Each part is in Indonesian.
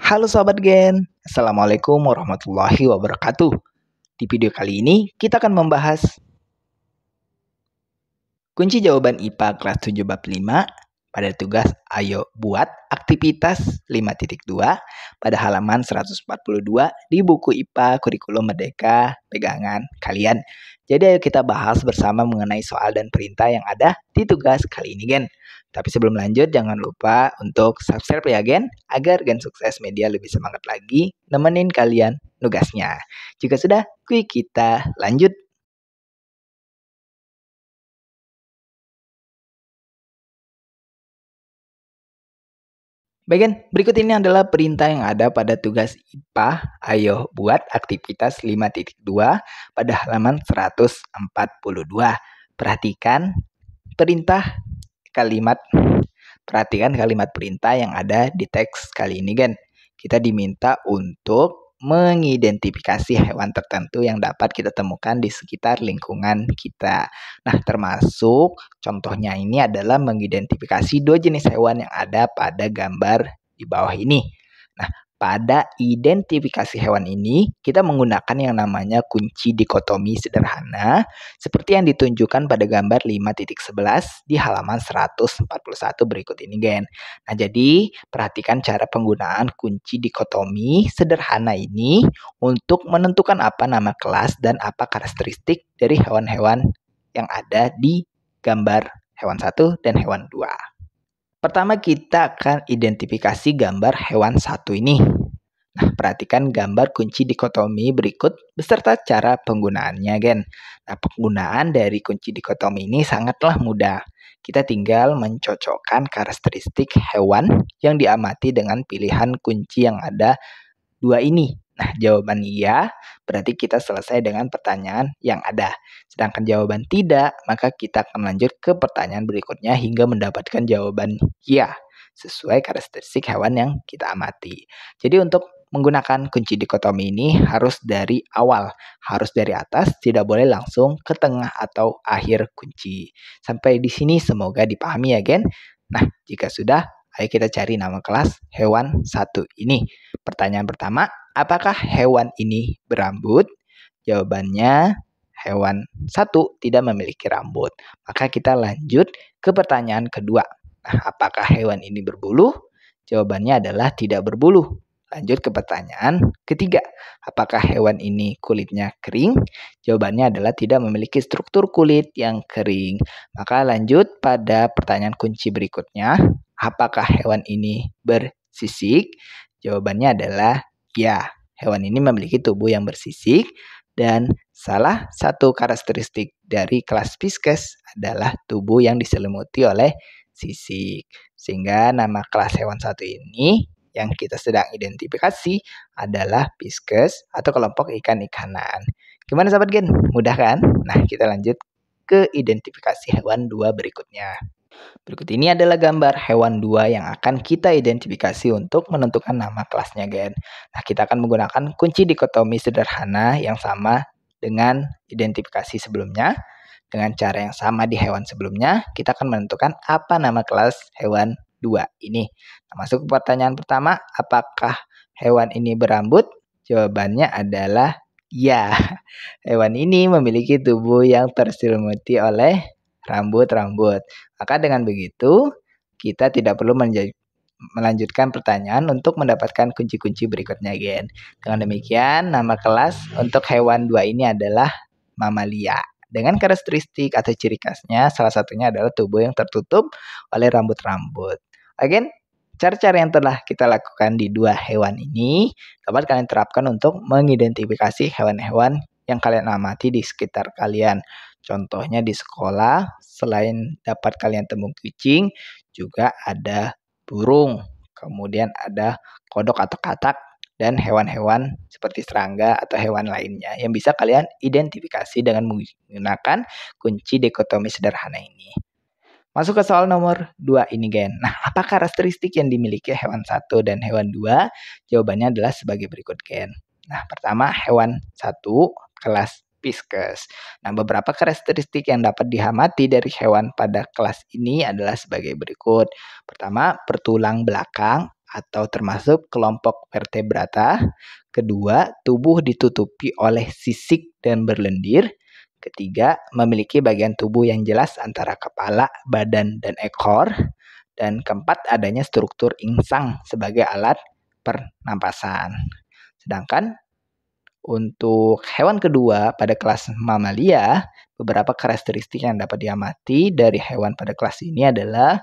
Halo Sobat Gen, Assalamualaikum warahmatullahi wabarakatuh. Di video kali ini kita akan membahas kunci jawaban IPA kelas 7 bab 5 pada tugas ayo buat aktivitas 5.2 pada halaman 142 di buku IPA Kurikulum Merdeka pegangan kalian. Jadi ayo kita bahas bersama mengenai soal dan perintah yang ada di tugas kali ini Gen. Tapi sebelum lanjut jangan lupa untuk subscribe ya Gen, agar Gen Sukses Media lebih semangat lagi nemenin kalian nugasnya. Jika sudah, kita lanjut. Bagian berikut ini adalah perintah yang ada pada tugas IPA. Ayo buat aktivitas 5.2 pada halaman 142. Perhatikan kalimat perintah yang ada di teks kali ini, Gen. Kita diminta untuk mengidentifikasi hewan tertentu yang dapat kita temukan di sekitar lingkungan kita. Nah, termasuk contohnya ini adalah mengidentifikasi 2 jenis hewan yang ada pada gambar di bawah ini. Nah, pada identifikasi hewan ini, kita menggunakan yang namanya kunci dikotomi sederhana, seperti yang ditunjukkan pada gambar 5.11 di halaman 141 berikut ini, Gen. Nah, jadi perhatikan cara penggunaan kunci dikotomi sederhana ini untuk menentukan apa nama kelas dan apa karakteristik dari hewan-hewan yang ada di gambar hewan 1 dan hewan 2. Pertama kita akan identifikasi gambar hewan 1 ini. Nah, perhatikan gambar kunci dikotomi berikut beserta cara penggunaannya, Gen. Nah, penggunaan dari kunci dikotomi ini sangatlah mudah. Kita tinggal mencocokkan karakteristik hewan yang diamati dengan pilihan kunci yang ada 2 ini. Nah, jawaban iya berarti kita selesai dengan pertanyaan yang ada. Sedangkan jawaban tidak, maka kita akan lanjut ke pertanyaan berikutnya hingga mendapatkan jawaban iya sesuai karakteristik hewan yang kita amati. Jadi untuk menggunakan kunci dikotomi ini harus dari awal, harus dari atas, tidak boleh langsung ke tengah atau akhir kunci. Sampai di sini semoga dipahami ya, Gen. Nah, jika sudah, ayo kita cari nama kelas hewan 1 ini. Pertanyaan pertama, apakah hewan ini berambut? Jawabannya hewan 1 tidak memiliki rambut. Maka kita lanjut ke pertanyaan kedua. Nah, apakah hewan ini berbulu? Jawabannya adalah tidak berbulu. Lanjut ke pertanyaan ketiga. Apakah hewan ini kulitnya kering? Jawabannya adalah tidak memiliki struktur kulit yang kering. Maka lanjut pada pertanyaan kunci berikutnya. Apakah hewan ini bersisik? Jawabannya adalah ya. Hewan ini memiliki tubuh yang bersisik dan salah satu karakteristik dari kelas Pisces adalah tubuh yang diselimuti oleh sisik. Sehingga nama kelas hewan 1 ini yang kita sedang identifikasi adalah Pisces atau kelompok ikan-ikanan. Gimana sahabat Gen? Mudah kan? Nah, kita lanjut ke identifikasi hewan 2 berikutnya. Berikut ini adalah gambar hewan 2 yang akan kita identifikasi untuk menentukan nama kelasnya, Gen. Nah, kita akan menggunakan kunci dikotomi sederhana yang sama dengan identifikasi sebelumnya. Dengan cara yang sama di hewan sebelumnya, kita akan menentukan apa nama kelas hewan 2 ini. Nah, masuk ke pertanyaan pertama, apakah hewan ini berambut? Jawabannya adalah ya. Hewan ini memiliki tubuh yang terselimuti oleh rambut-rambut. Maka dengan begitu, kita tidak perlu melanjutkan pertanyaan untuk mendapatkan kunci-kunci berikutnya, Gen. Dengan demikian, nama kelas untuk hewan 2 ini adalah mamalia. Dengan karakteristik atau ciri khasnya, salah satunya adalah tubuh yang tertutup oleh rambut-rambut. Again, cara-cara yang telah kita lakukan di 2 hewan ini dapat kalian terapkan untuk mengidentifikasi hewan-hewan yang kalian amati di sekitar kalian. Contohnya di sekolah, selain dapat kalian temui kucing, juga ada burung, kemudian ada kodok atau katak, dan hewan-hewan seperti serangga atau hewan lainnya yang bisa kalian identifikasi dengan menggunakan kunci dikotomi sederhana ini. Masuk ke soal nomor 2 ini, Gen. Nah, apa karakteristik yang dimiliki hewan 1 dan hewan 2? Jawabannya adalah sebagai berikut, Gen. Nah, pertama hewan 1 kelas Pisces. Nah, beberapa karakteristik yang dapat diamati dari hewan pada kelas ini adalah sebagai berikut. Pertama, bertulang belakang atau termasuk kelompok vertebrata. Kedua, tubuh ditutupi oleh sisik dan berlendir. Ketiga, memiliki bagian tubuh yang jelas antara kepala, badan, dan ekor. Dan keempat, adanya struktur insang sebagai alat pernapasan. Sedangkan untuk hewan kedua pada kelas mamalia, beberapa karakteristik yang dapat diamati dari hewan pada kelas ini adalah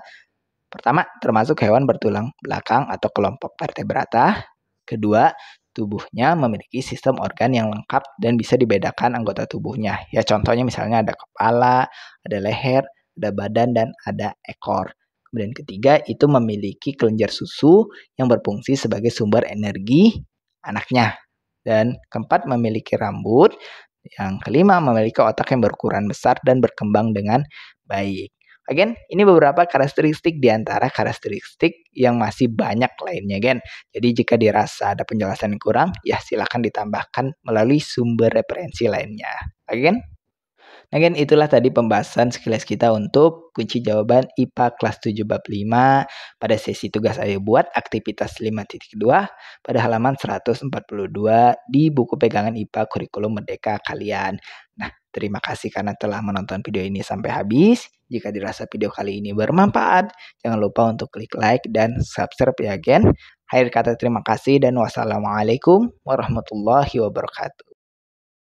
pertama, termasuk hewan bertulang belakang atau kelompok vertebrata. Kedua, tubuhnya memiliki sistem organ yang lengkap dan bisa dibedakan anggota tubuhnya. Ya, contohnya misalnya ada kepala, ada leher, ada badan, dan ada ekor. Kemudian ketiga, itu memiliki kelenjar susu yang berfungsi sebagai sumber energi anaknya. Dan keempat, memiliki rambut. Yang kelima, memiliki otak yang berukuran besar dan berkembang dengan baik. Again, ini beberapa karakteristik di antara karakteristik yang masih banyak lainnya, Gen. Jadi jika dirasa ada penjelasan yang kurang, ya silakan ditambahkan melalui sumber referensi lainnya. Again? Again, itulah tadi pembahasan sekilas kita untuk kunci jawaban IPA kelas 7 bab 5 pada sesi tugas ayo buat aktivitas 5.2 pada halaman 142 di buku pegangan IPA kurikulum merdeka kalian. Nah, terima kasih karena telah menonton video ini sampai habis. Jika dirasa video kali ini bermanfaat, jangan lupa untuk klik like dan subscribe ya, Gen. Akhir kata terima kasih dan wassalamualaikum warahmatullahi wabarakatuh.